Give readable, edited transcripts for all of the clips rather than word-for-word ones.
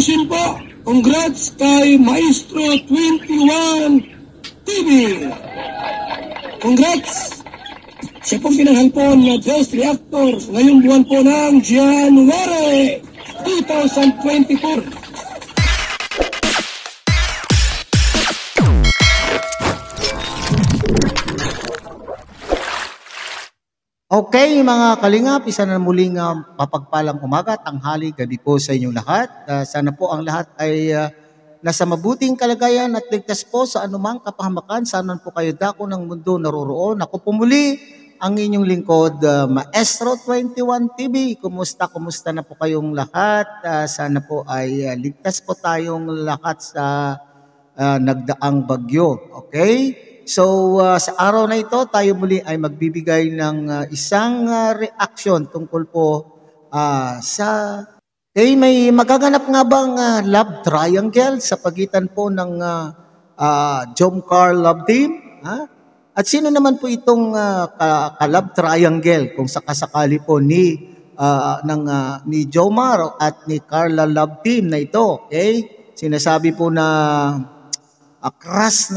congratulations po. Congrats kay Maestro 21 TV. Congrats. Siya pong pinanghalpon na Best Reactor ngayong buwan po ng January 2024. Okay mga kalingap, isa na muling mapagpalang umaga, tanghali, gabi po sa inyong lahat. Sana po ang lahat ay nasa mabuting kalagayan at ligtas po sa anumang kapahamakan. Sana po kayo dako ng mundo naroroon. Ako po muli ang inyong lingkod, Maestro 21 TV. Kumusta na po kayong lahat? Sana po ay ligtas po tayong lahat sa nagdaang bagyo. Okay? So sa araw na ito, tayo muli ay magbibigay ng isang reaction tungkol po sa may magaganap nga bang love triangle sa pagitan po ng Jomcar Love Team? At sino naman po itong ka-love triangle kung sakasakali po ni Jomar at ni Carla Love Team na ito? Okay? Sinasabi po na crush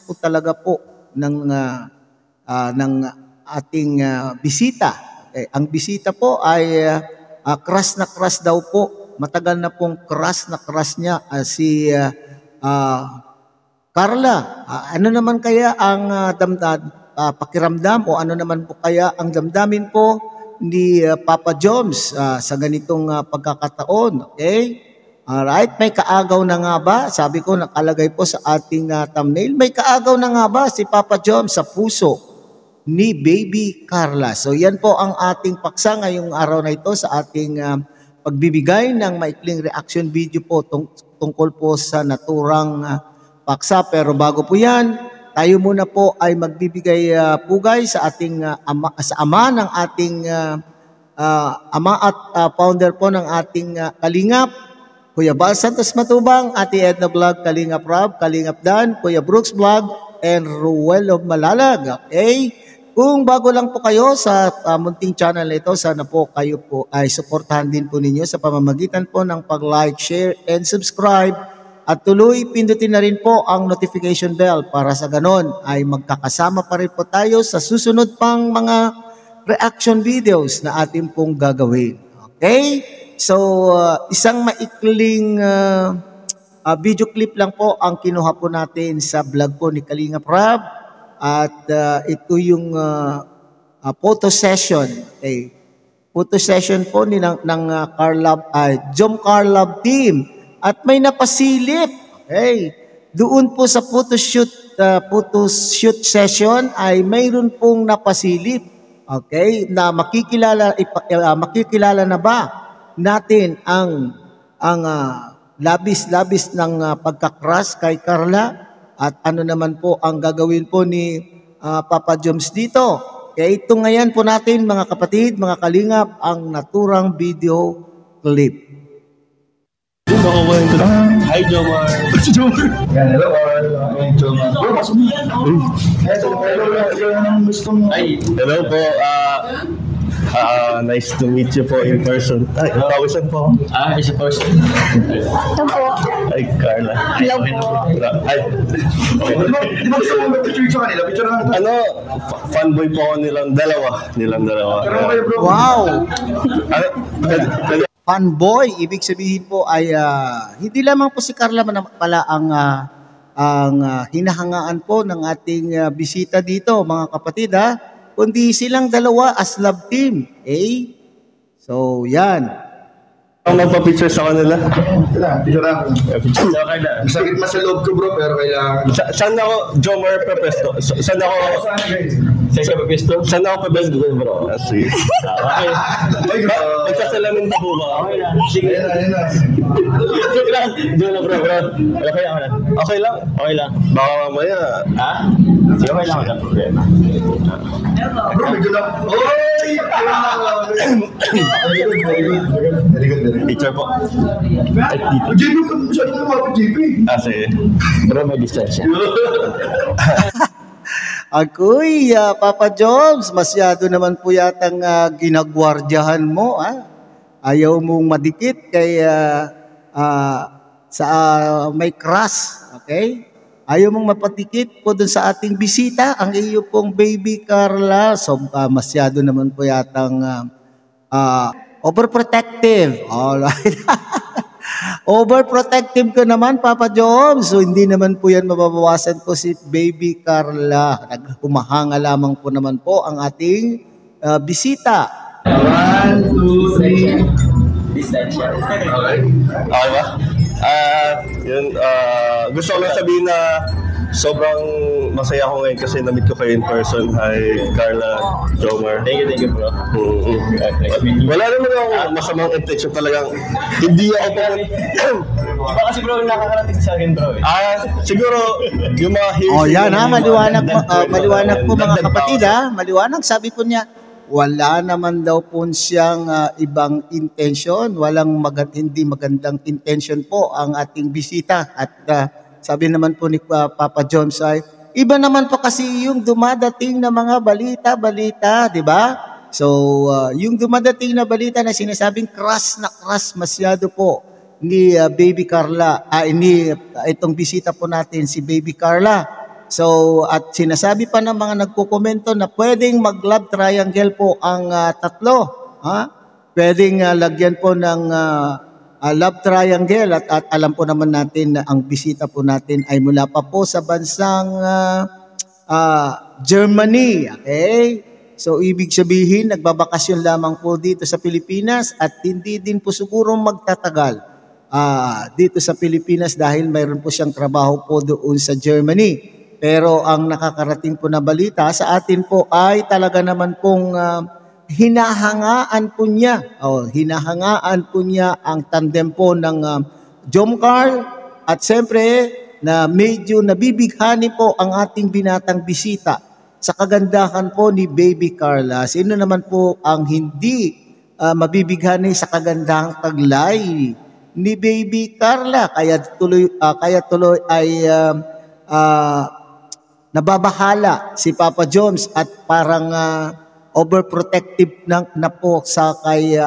po talaga po ng ating bisita. Okay. Ang bisita po ay crush daw po. Matagal na pong crush niya si Carla. Ano naman kaya ang pakiramdam o ano naman po kaya ang damdamin po ni Papa Joms sa ganitong pagkakataon? Okay? Alright, may kaagaw na nga ba? Sabi ko, nakalagay po sa ating thumbnail, may kaagaw na nga ba si Papa John sa puso ni Baby Carla? So yan po ang ating paksa ngayong araw na ito sa ating pagbibigay ng maikling reaction video po tungkol po sa naturang paksa. Pero bago po yan, tayo muna po ay magbibigay pugay sa ating ama ng ating ama at founder po ng ating Kalingap, Kuya Bal Santos Matubang, Ate Edna Vlog, Kalingap Rob, Kalingap Dan, Kuya Brooks Vlog, and Ruel of Malalag. Okay? Kung bago lang po kayo sa munting channel ito, sana po kayo po ay suportahan din po ninyo sa pamamagitan po ng pag-like, share, and subscribe. At tuloy, pindutin na rin po ang notification bell para sa ganon ay magkakasama pa rin po tayo sa susunod pang mga reaction videos na ating pong gagawin. Okay? So, isang maikling video clip lang po ang kinuha po natin sa vlog po ni Kalingap Rob. At ito yung photo session. Okay. Photo session po ng Jomcar Love Team. At may napasilip. Okay. Doon po sa photoshoot session ay mayroon pong napasilip. Okay. Na makikilala na ba natin ang labis-labis ng pagkakrush kay Carla at ano naman po ang gagawin po ni Papa Joms dito. Kaya ito ngayon po natin mga kapatid, mga kalingap, ang naturang video clip. Hi Jomar. Si Jomar. Yan, hello all. Jomar. Hello po. Nice to meet you po in person. Ay, tawisan po. Is a person. Ito po. Ay, Carla. Hello po. Ay. Di ba gusto mo mag-picture sa kanila? Picture lang. Ano, fanboy po ako nilang dalawa. Wow! Ano, Fanboy, ibig sabihin po ay hindi lamang po si Carla pala ang hinahangaan po ng ating bisita dito, mga kapatid kundi silang dalawa as love team. Okay? So, yan. Ang magpa-picture sa kanila? Picture lang. Picture na kayo na. Masakit mas sa loob ko bro, pero kailangan. Saan ako, Jomar Pepesto? Saan ako? Sa Pepesto? Saan ako Pepesto bro? Sige. Okay. Magkasalamin na po ba? Okay na. Sige. Ayun na. Joke lang. Joke lang bro. Okay lang. Okay lang. Okay lang. Baka mamaya. Sige, okay lang. Walang problema. Bro, medyo lang. Oy! Very good. Picture po. JP, kung masyadong lumapit JP. Sige. Bro, may distansya. Ako'y, Papa Joms, masyado naman po yatang ginagwardyahan mo. Ayaw mong madikit kay may crush, okay? Ayaw mong mapatikit po dun sa ating bisita, ang iyo pong baby Carla. So, masyado naman po yatang overprotective. Alright. Overprotective ko naman, Papa Jom. So, hindi naman po yan mababawasan po si baby Carla. Humahanga lamang po naman po ang ating bisita. 1, 2, 3. Okay ba? Gusto ko lang sabihin na sobrang masaya ako ngayon kasi na-meet ko kayo in person. Hi, Carla, Jomar. Thank you, bro. Wala naman ako masamang intention talagang. Hindi ako Baka si bro nakakarating sa akin, bro. Siguro, yung mga hearsay. Yan maliwanag po mga kapatid maliwanag. Sabi po niya, wala naman daw po siyang ibang intention, hindi magandang intention po ang ating bisita. At sabi naman po ni Papa Jones ay, iba naman po kasi yung dumadating na mga balita, di ba? So, yung dumadating na balita na sinasabing crush masyado po ni Baby Carla, itong bisita po natin si Baby Carla. So, at sinasabi pa ng mga nagkukomento na pwedeng mag-love triangle po ang tatlo. Pwedeng lagyan po ng love triangle at alam po naman natin na ang bisita po natin ay mula pa po sa bansang Germany. Okay? So, ibig sabihin, nagbabakasyon lamang po dito sa Pilipinas at hindi din po siguro magtatagal dito sa Pilipinas dahil mayroon po siyang trabaho po doon sa Germany. Pero ang nakakarating po na balita sa atin po ay talaga naman pong hinahangaan po niya ang tandem po ng Jom Carl at siyempre na medyo nabibighani po ang ating binatang bisita sa kagandahan po ni Baby Carla. Sino naman po ang hindi mabibighani sa kagandahang taglay ni Baby Carla? Kaya tuloy ay nababahala si Papa Jones at parang overprotective na po sa kay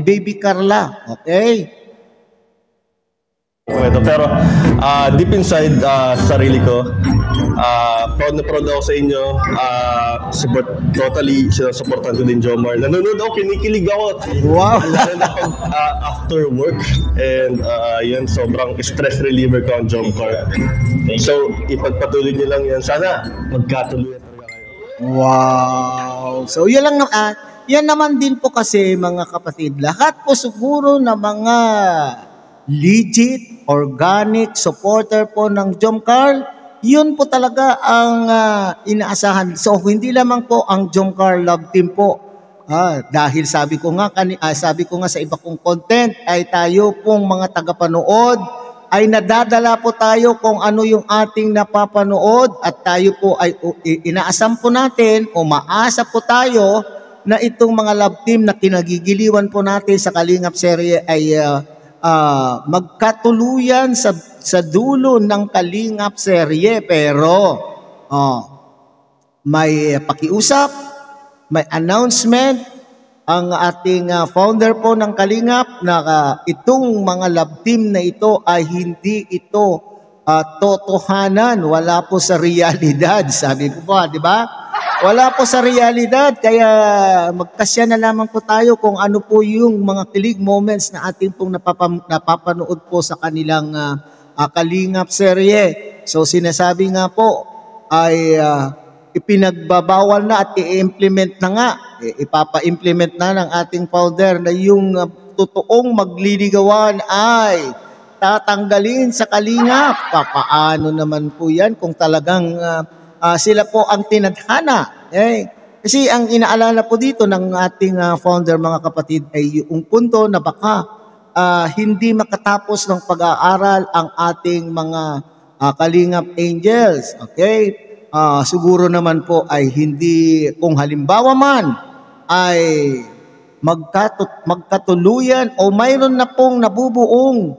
Baby Carla. Okay? Pero deep inside sarili ko, proud na proud ako sa inyo. Totally sinusuportan ko din Jomar. Nanonood ako, kinikilig ako. Wow! Lalo na pag after work. And yun, sobrang stress reliever ko ang Jomcar. So, ipagpatuloy niyo lang yan. Sana magkatuloy talaga kayo. Wow! So, yan lang yan naman din po kasi mga kapatid. Lahat po siguro na mga legit, organic supporter po ng Jom Carl, yun po talaga ang inaasahan. So, hindi lamang po ang Jom Carl Love Team po. Dahil sabi ko nga sa iba kong content ay tayo pong mga tagapanood ay nadadala po tayo kung ano yung ating napapanood at tayo po ay inaasam po natin o maasa po tayo na itong mga love team na kinagigiliwan po natin sa Kalingap serye ay magkatuluyan sa dulo ng Kalingap serye. Pero may pakiusap, may announcement ang ating founder po ng Kalingap na itong mga love team na ito ay hindi ito totohanan, wala po sa realidad. Sabi ko po, di ba? Wala po sa realidad, kaya magkasya na lamang po tayo kung ano po yung mga kilig moments na ating pong napapanood po sa kanilang Kalingap serye. So sinasabi nga po ay ipinagbabawal na at i-implement na nga, ipapa-implement na ng ating founder na yung totoong magliligawan ay tatanggalin sa Kalingap. Paano naman po yan kung talagang sila po ang tinadhana? Kasi ang inaalala po dito ng ating founder mga kapatid ay yung punto na baka hindi makatapos ng pag-aaral ang ating mga Kalingap Angels. Okay? Siguro naman po ay hindi, kung halimbawa man ay magkatuluyan o mayroon na pong nabubuong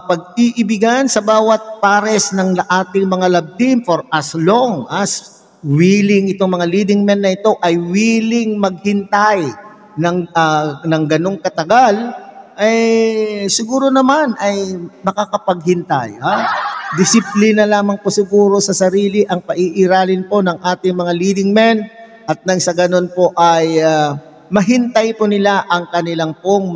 pag-iibigan sa bawat pares ng ating mga love team for as long as willing itong mga leading men na ito ay willing maghintay ng ganong katagal, siguro naman ay makakapaghintay. Ha? Disiplina lamang po siguro sa sarili ang paiiralin po ng ating mga leading men at nang sa ganun po ay mahintay po nila ang kanilang pong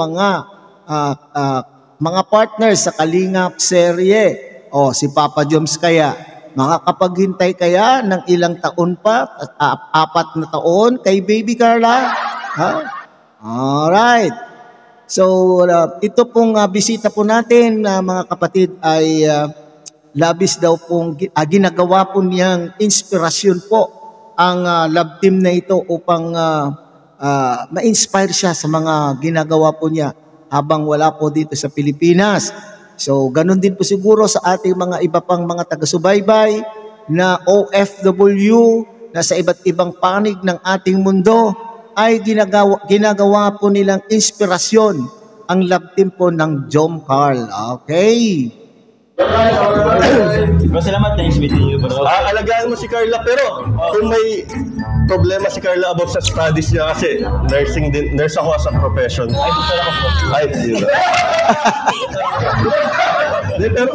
mga partners sa Kalingap serye. O si Papa Joms kaya, makakapaghintay kaya ng ilang taon pa, 4 na taon kay Baby Carla? Ha? Alright. So, ito pong bisita po natin, mga kapatid, ay labis daw pong ginagawa po niyang inspirasyon po ang love team na ito upang ma-inspire siya sa mga ginagawa po niya habang wala po dito sa Pilipinas. So, ganun din po siguro sa ating mga iba pang mga taga-subaybay na OFW na sa iba't ibang panig ng ating mundo ay ginagawa po nilang inspirasyon ang love team po ng Jom Carl. Okay? Bro, salamat. Thanks meeting you, bro. Alagaan mo si Carla, pero kung may problema si Carla about sa studies niya kasi nurse ako as a profession. Ay, tutulak ako, bro. Ay, yun. Pero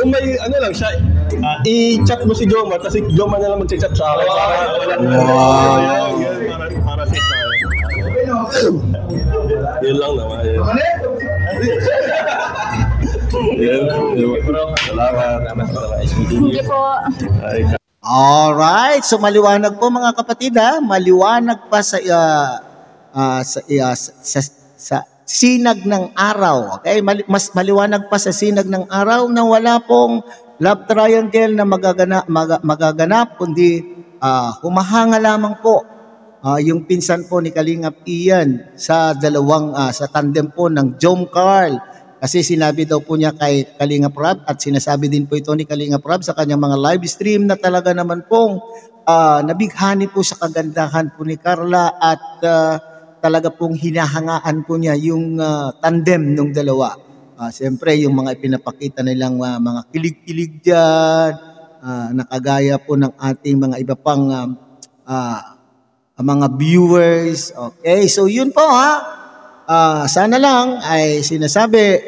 kung may ano lang siya, i-chat mo si Joma, kasi Joma na lang mag-chat sa akin. Para sa yun lang naman. Salamat. Thank you po. Alright, so maliwanag po mga kapatid, ha? Maliwanag pa sa sinag ng araw. Okay? Mas maliwanag pa sa sinag ng araw na wala pong love triangle na magaganap, kundi humahanga lamang po yung pinsan po ni Kalingap Ian sa sa tandem po ng Jom Carl. Kasi sinabi daw po niya kay Kalingap Rob at sinasabi din po ito ni Kalingap Rob sa kanyang mga live stream na talaga naman pong nabighani po sa kagandahan po ni Carla at talaga pong hinahangaan po niya yung tandem ng dalawa. Siyempre yung mga ipinapakita nilang mga kilig-kilig dyan, nakagaya po ng ating mga iba pang mga viewers. Okay, so yun po ha. Sana lang ay sinasabi,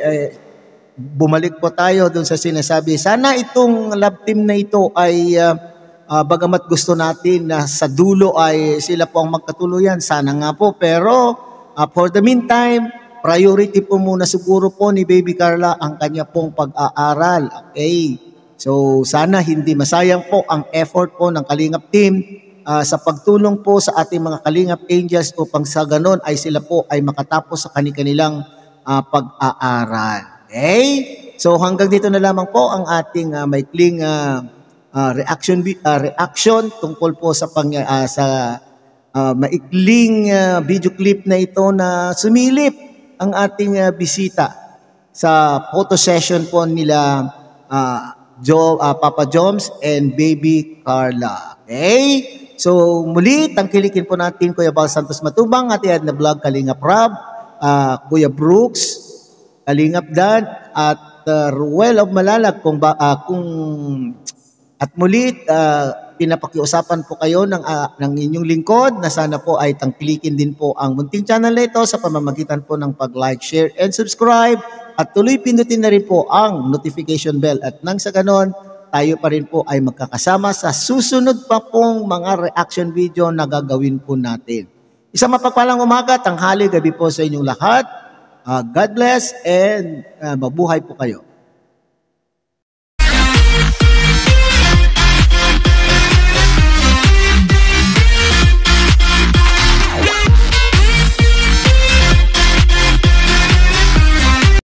bumalik po tayo dun sa sinasabi, sana itong love team na ito ay bagamat gusto natin na sa dulo ay sila po ang magkatuluyan, sana nga po, pero for the meantime, priority po muna siguro po ni Baby Carla ang kanya pong pag-aaral. Okay, so sana hindi masayang po ang effort po ng Kalingap team sa pagtulong po sa ating mga Kalingap Angels upang sa ganon ay sila po ay makatapos sa kanilang pag-aaral. Okay? So hanggang dito na lamang po ang ating maikling reaction tungkol po sa maikling video clip na ito na sumilip ang ating bisita sa photo session po nila Papa Joms and Baby Carla. Okay? So muli, tangkilikin po natin Kuya Val Santos Matubang, Ate na Vlog, Kalingap Rob, Kuya Brooks, Kalingap Dan, at Ruel of Malalag. At muli, pinapakiusapan po kayo ng inyong lingkod na sana po ay tangkilikin din po ang munting channel na ito sa pamamagitan po ng pag-like, share, and subscribe. At tuloy pindutin na rin po ang notification bell at nang sa ganon, tayo pa rin po ay magkakasama sa susunod pa pong mga reaction video na gagawin po natin. Isang mapagpalang umaga, tanghali, gabi po sa inyong lahat. God bless and mabuhay po kayo.